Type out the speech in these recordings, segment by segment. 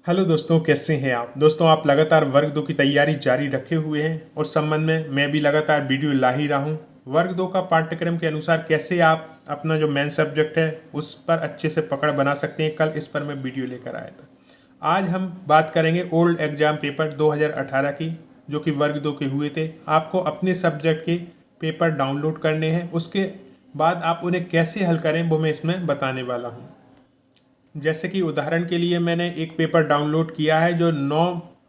Hello दोस्तों, कैसे हैं आप। दोस्तों, आप लगातार वर्ग 2 की तैयारी जारी रखे हुए हैं और संबंध में मैं भी लगातार वीडियो ला ही रहा हूं। वर्ग 2 का पाठ्यक्रम के अनुसार कैसे आप अपना जो मेन सब्जेक्ट है उस पर अच्छे से पकड़ बना सकते हैं, कल इस पर मैं वीडियो लेकर आया था। आज हम बात करेंगे ओल्ड एग्जाम पेपर 2018 की, जो कि वर्ग 2 के हुए थे। आपको अपने सब्जेक्ट के पेपर डाउनलोड करने हैं, उसके बाद आप उन्हें कैसे हल करें वो मैं इसमें बताने वाला हूँ। जैसे कि उदाहरण के लिए मैंने एक पेपर डाउनलोड किया है जो 9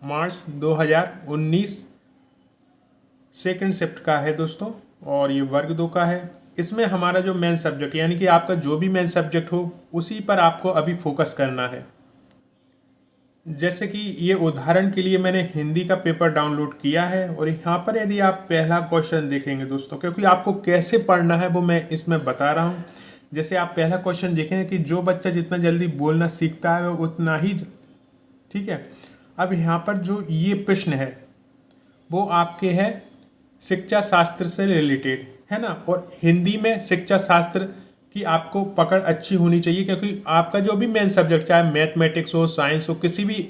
मार्च 2019 सेकंड शिफ्ट का है दोस्तों, और ये वर्ग 2 का है। इसमें हमारा जो मेन सब्जेक्ट यानी कि आपका जो भी मेन सब्जेक्ट हो उसी पर आपको अभी फोकस करना है। जैसे कि ये उदाहरण के लिए मैंने हिंदी का पेपर डाउनलोड किया है, और यहाँ पर यदि आप पहला क्वेश्चन देखेंगे दोस्तों, क्योंकि आपको कैसे पढ़ना है वो मैं इसमें बता रहा हूँ। जैसे आप पहला क्वेश्चन देखें कि जो बच्चा जितना जल्दी बोलना सीखता है वो उतना ही, ठीक है। अब यहाँ पर जो ये प्रश्न है वो आपके है शिक्षा शास्त्र से रिलेटेड, है ना। और हिंदी में शिक्षा शास्त्र की आपको पकड़ अच्छी होनी चाहिए, क्योंकि आपका जो भी मेन सब्जेक्ट, चाहे मैथमेटिक्स हो, साइंस हो, किसी भी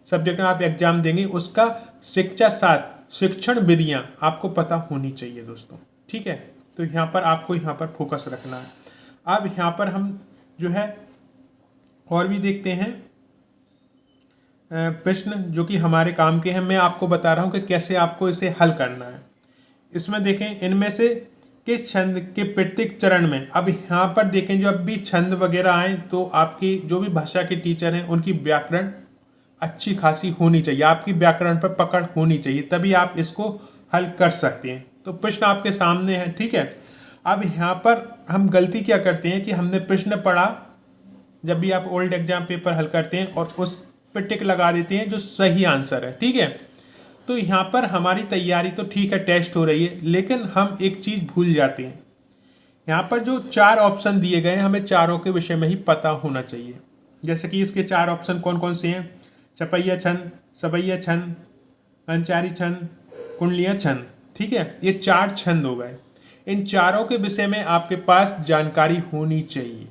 सब्जेक्ट में आप एग्जाम देंगे उसका शिक्षा शास्त्र, शिक्षण विधियाँ आपको पता होनी चाहिए दोस्तों, ठीक है। तो यहाँ पर आपको यहाँ पर फोकस रखना है। अब यहाँ पर हम जो है और भी देखते हैं प्रश्न जो कि हमारे काम के हैं। मैं आपको बता रहा हूँ कि कैसे आपको इसे हल करना है। इसमें देखें इनमें से किस छंद के प्रत्येक चरण में, अब यहाँ पर देखें जब भी छंद वगैरह आए तो आपकी जो भी भाषा के टीचर हैं उनकी व्याकरण अच्छी खासी होनी चाहिए, आपकी व्याकरण पर पकड़ होनी चाहिए, तभी आप इसको हल कर सकते हैं। तो प्रश्न आपके सामने है, ठीक है। अब यहाँ पर हम गलती क्या करते हैं कि हमने प्रश्न पढ़ा, जब भी आप ओल्ड एग्जाम पेपर हल करते हैं और उस पर टिक लगा देते हैं जो सही आंसर है, ठीक है। तो यहाँ पर हमारी तैयारी तो ठीक है, टेस्ट हो रही है, लेकिन हम एक चीज़ भूल जाते हैं। यहाँ पर जो 4 ऑप्शन दिए गए हैं हमें चारों के विषय में ही पता होना चाहिए। जैसे कि इसके 4 ऑप्शन कौन कौन से हैं: चपैया छंद, सबैया छंद, कंचारी छंद, कुंडलिया छंद, ठीक है। ये 4 छंद हो गए। इन चारों के विषय में आपके पास जानकारी होनी चाहिए,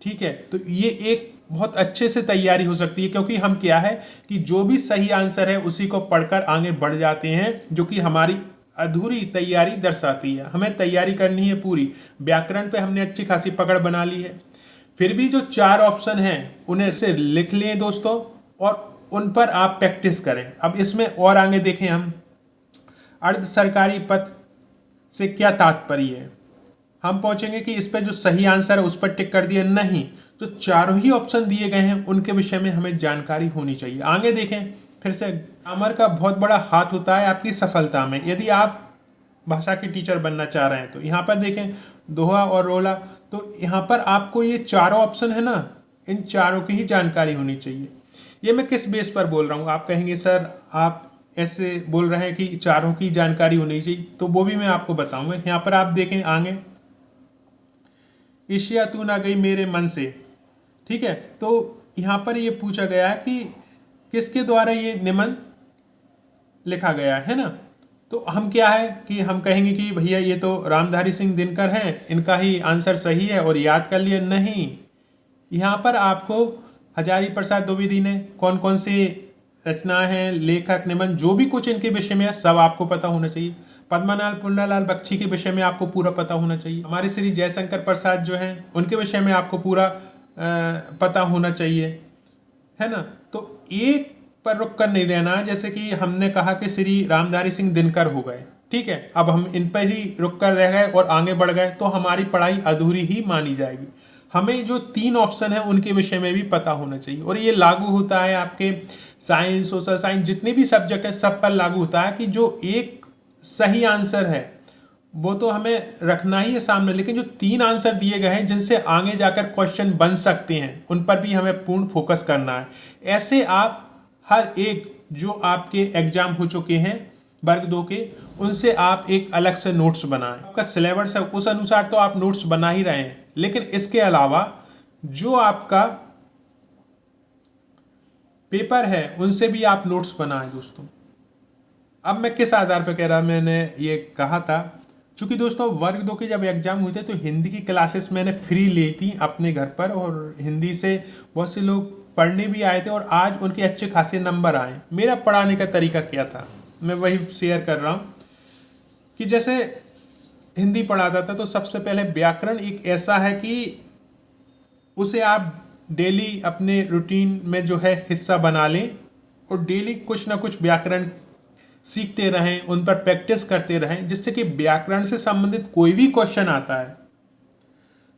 ठीक है। तो ये एक बहुत अच्छे से तैयारी हो सकती है, क्योंकि हम क्या है कि जो भी सही आंसर है उसी को पढ़कर आगे बढ़ जाते हैं, जो कि हमारी अधूरी तैयारी दर्शाती है। हमें तैयारी करनी है पूरी, व्याकरण पे हमने अच्छी खासी पकड़ बना ली है। फिर भी जो 4 ऑप्शन हैं उन्हें से लिख लें दोस्तों, और उन पर आप प्रैक्टिस करें। अब इसमें और आगे देखें हम, अर्ध सरकारी पद से क्या तात्पर्य है। हम पहुंचेंगे कि इस पर जो सही आंसर है उस पर टिक कर दिया, नहीं, जो चारों ही ऑप्शन दिए गए हैं उनके विषय में हमें जानकारी होनी चाहिए। आगे देखें फिर से, ग्रामर का बहुत बड़ा हाथ होता है आपकी सफलता में। यदि आप भाषा के टीचर बनना चाह रहे हैं तो यहाँ पर देखें दोहा और रोला, तो यहाँ पर आपको ये चारों ऑप्शन है ना, इन चारों की ही जानकारी होनी चाहिए। ये मैं किस बेस पर बोल रहा हूँ, आप कहेंगे सर आप ऐसे बोल रहे हैं कि चारों की जानकारी होनी चाहिए, तो वो भी मैं आपको बताऊंगा। यहाँ पर आप देखें आगे, ईशिया तू ना गई मेरे मन से, ठीक है। तो यहाँ पर ये पूछा गया है कि किसके द्वारा ये निबंध लिखा गया है ना। तो हम क्या है कि हम कहेंगे कि भैया ये तो रामधारी सिंह दिनकर हैं, इनका ही आंसर सही है और याद कर लिए, नहीं। यहाँ पर आपको हजारी प्रसाद द्विवेदी ने कौन कौन से रचना है, लेखक, निबंध, जो भी कुछ इनके विषय में है सब आपको पता होना चाहिए। पद्मनाभ पुन्नालाल बख्शी के विषय में आपको पूरा पता होना चाहिए। हमारे श्री जयशंकर प्रसाद जो हैं उनके विषय में आपको पूरा पता होना चाहिए, है ना। तो एक पर रुक कर नहीं रहना है। जैसे कि हमने कहा कि श्री रामधारी सिंह दिनकर हो गए, ठीक है, अब हम इन पर ही रुक कर रह गए और आगे बढ़ गए तो हमारी पढ़ाई अधूरी ही मानी जाएगी। हमें जो 3 ऑप्शन है उनके विषय में भी पता होना चाहिए, और ये लागू होता है आपके साइंस, सोशल साइंस, जितने भी सब्जेक्ट है सब पर लागू होता है कि जो एक सही आंसर है वो तो हमें रखना ही है सामने, लेकिन जो 3 आंसर दिए गए हैं जिनसे आगे जाकर क्वेश्चन बन सकते हैं उन पर भी हमें पूर्ण फोकस करना है। ऐसे आप हर एक जो आपके एग्जाम हो चुके हैं वर्ग 2 के, उनसे आप एक अलग से नोट्स बनाएं। आपका सिलेबस है उस अनुसार तो आप नोट्स बना ही रहे हैं, लेकिन इसके अलावा जो आपका पेपर है उनसे भी आप नोट्स बनाएं दोस्तों। अब मैं किस आधार पर कह रहा, मैंने ये कहा था चूँकि दोस्तों वर्ग 2 के जब एग्ज़ाम हुए थे तो हिंदी की क्लासेस मैंने फ्री ली थी अपने घर पर, और हिंदी से बहुत से लोग पढ़ने भी आए थे और आज उनके अच्छे खासे नंबर आए। मेरा पढ़ाने का तरीका क्या था, मैं वही शेयर कर रहा हूँ कि जैसे हिंदी पढ़ाता था तो सबसे पहले व्याकरण एक ऐसा है कि उसे आप डेली अपने रूटीन में जो है हिस्सा बना लें और डेली कुछ ना कुछ व्याकरण सीखते रहें, उन पर प्रैक्टिस करते रहें, जिससे कि व्याकरण से संबंधित कोई भी क्वेश्चन आता है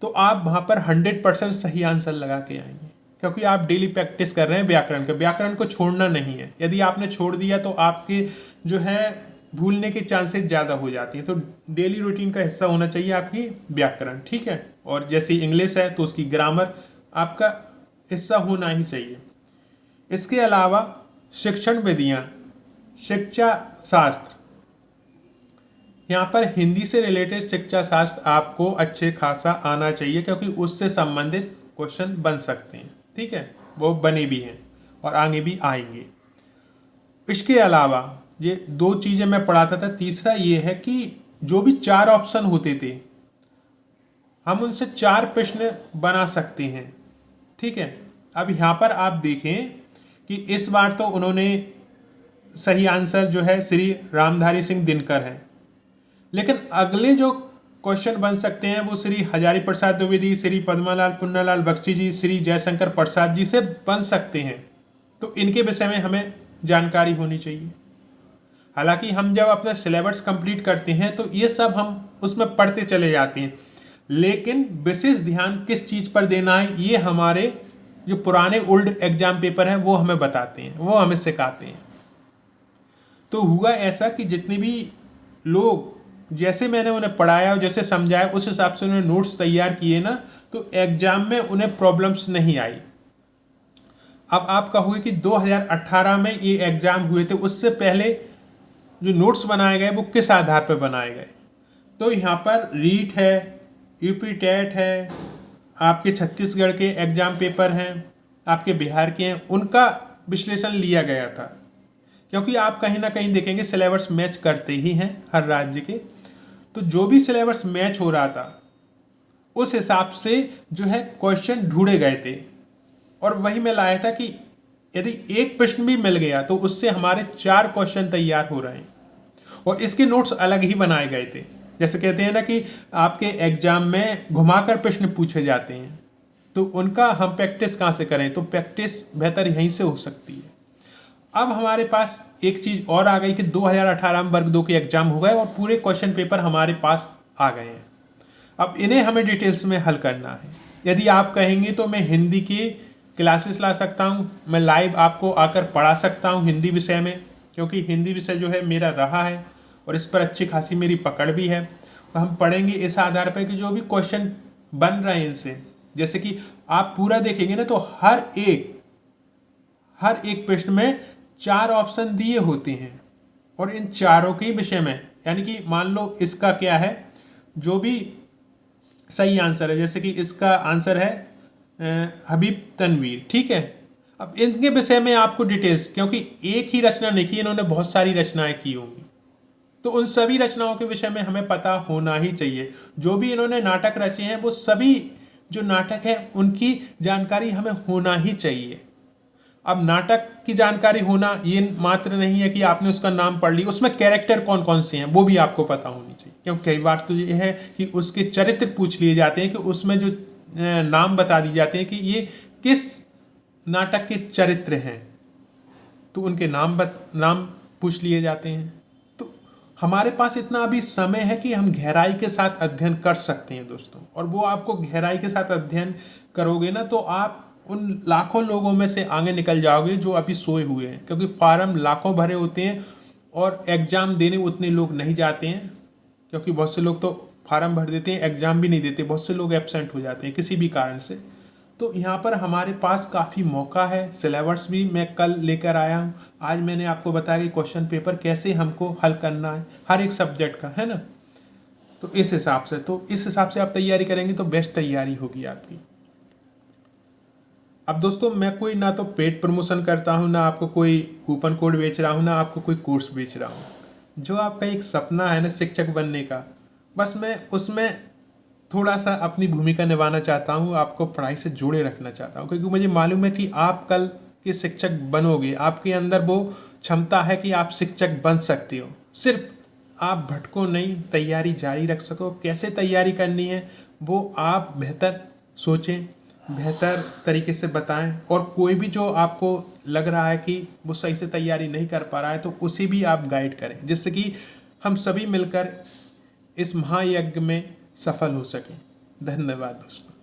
तो आप वहाँ पर 100% सही आंसर लगा के आएंगे, क्योंकि आप डेली प्रैक्टिस कर रहे हैं व्याकरण का। व्याकरण को छोड़ना नहीं है, यदि आपने छोड़ दिया तो आपके जो है भूलने के चांसेस ज़्यादा हो जाती हैं। तो डेली रूटीन का हिस्सा होना चाहिए आपकी व्याकरण, ठीक है। और जैसी इंग्लिश है तो उसकी ग्रामर आपका हिस्सा होना ही चाहिए। इसके अलावा शिक्षण विधियाँ, शिक्षा शास्त्र, यहाँ पर हिंदी से रिलेटेड शिक्षा शास्त्र आपको अच्छे खासा आना चाहिए, क्योंकि उससे संबंधित क्वेश्चन बन सकते हैं, ठीक है, वो बने भी हैं और आगे भी आएंगे। इसके अलावा ये 2 चीज़ें मैं पढ़ाता था। तीसरा ये है कि जो भी 4 ऑप्शन होते थे हम उनसे 4 प्रश्न बना सकते हैं, ठीक है। अब यहाँ पर आप देखें कि इस बार तो उन्होंने सही आंसर जो है श्री रामधारी सिंह दिनकर है, लेकिन अगले जो क्वेश्चन बन सकते हैं वो श्री हजारी प्रसाद द्विवेदी, श्री पद्मालाल पुन्नालाल बख्शी जी, श्री जयशंकर प्रसाद जी से बन सकते हैं। तो इनके विषय में हमें जानकारी होनी चाहिए। हालांकि हम जब अपना सिलेबस कंप्लीट करते हैं तो ये सब हम उसमें पढ़ते चले जाते हैं, लेकिन विशेष ध्यान किस चीज़ पर देना है ये हमारे जो पुराने ओल्ड एग्जाम पेपर हैं वो हमें बताते हैं, वो हमें सिखाते हैं। तो हुआ ऐसा कि जितने भी लोग जैसे मैंने उन्हें पढ़ाया और जैसे समझाया उस हिसाब से उन्होंने नोट्स तैयार किए ना, तो एग्जाम में उन्हें प्रॉब्लम्स नहीं आई। अब आप कहोगे कि 2018 में ये एग्जाम हुए थे, उससे पहले जो नोट्स बनाए गए वो किस आधार पर बनाए गए? तो यहाँ पर रीट है, यूपी टेट है, आपके छत्तीसगढ़ के एग्जाम पेपर हैं, आपके बिहार के हैं, उनका विश्लेषण लिया गया था। क्योंकि आप कहीं ना कहीं देखेंगे सिलेबस मैच करते ही हैं हर राज्य के, तो जो भी सिलेबस मैच हो रहा था उस हिसाब से जो है क्वेश्चन ढूंढे गए थे, और वही मैं लाया था कि यदि एक प्रश्न भी मिल गया तो उससे हमारे 4 क्वेश्चन तैयार हो रहे हैं, और इसके नोट्स अलग ही बनाए गए थे। जैसे कहते हैं ना कि आपके एग्जाम में घुमाकर प्रश्न पूछे जाते हैं, तो उनका हम प्रैक्टिस कहाँ से करें? तो प्रैक्टिस बेहतर यहीं से हो सकती है। अब हमारे पास एक चीज़ और आ गई कि 2018 में वर्ग 2 के एग्जाम हो गए और पूरे क्वेश्चन पेपर हमारे पास आ गए हैं। अब इन्हें हमें डिटेल्स में हल करना है। यदि आप कहेंगे तो मैं हिंदी की क्लासेस ला सकता हूँ, मैं लाइव आपको आकर पढ़ा सकता हूँ हिंदी विषय में, क्योंकि हिंदी विषय जो है मेरा रहा है और इस पर अच्छी खासी मेरी पकड़ भी है। तो हम पढ़ेंगे इस आधार पर कि जो भी क्वेश्चन बन रहे हैं इनसे, जैसे कि आप पूरा देखेंगे ना तो हर एक प्रश्न में 4 ऑप्शन दिए होते हैं, और इन चारों के विषय में, यानी कि मान लो इसका क्या है, जो भी सही आंसर है, जैसे कि इसका आंसर है हबीब तनवीर, ठीक है। अब इनके विषय में आपको डिटेल्स, क्योंकि एक ही रचना नहीं की, इन्होंने बहुत सारी रचनाएं की होंगी, तो उन सभी रचनाओं के विषय में हमें पता होना ही चाहिए। जो भी इन्होंने नाटक रचे हैं वो सभी जो नाटक है उनकी जानकारी हमें होना ही चाहिए। अब नाटक की जानकारी होना ये मात्र नहीं है कि आपने उसका नाम पढ़ लिया, उसमें कैरेक्टर कौन कौन से हैं वो भी आपको पता होनी चाहिए, क्योंकि कई बार तो ये है कि उसके चरित्र पूछ लिए जाते हैं, कि उसमें जो नाम बता दिए जाते हैं कि ये किस नाटक के चरित्र हैं, तो उनके नाम पूछ लिए जाते हैं। तो हमारे पास इतना अभी समय है कि हम गहराई के साथ अध्ययन कर सकते हैं दोस्तों, और वो आपको गहराई के साथ अध्ययन करोगे ना तो आप उन लाखों लोगों में से आगे निकल जाओगे जो अभी सोए हुए हैं, क्योंकि फार्म लाखों भरे होते हैं और एग्ज़ाम देने उतने लोग नहीं जाते हैं, क्योंकि बहुत से लोग तो फार्म भर देते हैं, एग्ज़ाम भी नहीं देते, बहुत से लोग एब्सेंट हो जाते हैं किसी भी कारण से। तो यहाँ पर हमारे पास काफ़ी मौका है। सिलेबस भी मैं कल लेकर आया हूँ, आज मैंने आपको बताया कि क्वेश्चन पेपर कैसे हमको हल करना है हर एक सब्जेक्ट का, है ना। तो इस हिसाब से आप तैयारी करेंगे तो बेस्ट तैयारी होगी आपकी। अब दोस्तों मैं कोई ना तो पेड प्रमोशन करता हूँ, ना आपको कोई कूपन कोड बेच रहा हूँ, ना आपको कोई कोर्स बेच रहा हूँ। जो आपका एक सपना है ना शिक्षक बनने का, बस मैं उसमें थोड़ा सा अपनी भूमिका निभाना चाहता हूँ, आपको पढ़ाई से जोड़े रखना चाहता हूँ, क्योंकि मुझे मालूम है कि आप कल के शिक्षक बनोगे, आपके अंदर वो क्षमता है कि आप शिक्षक बन सकते हो। सिर्फ आप भटको नहीं, तैयारी जारी रख सको। कैसे तैयारी करनी है वो आप बेहतर सोचें, बेहतर तरीके से बताएं, और कोई भी जो आपको लग रहा है कि वो सही से तैयारी नहीं कर पा रहा है तो उसे भी आप गाइड करें, जिससे कि हम सभी मिलकर इस महायज्ञ में सफल हो सकें। धन्यवाद दोस्तों।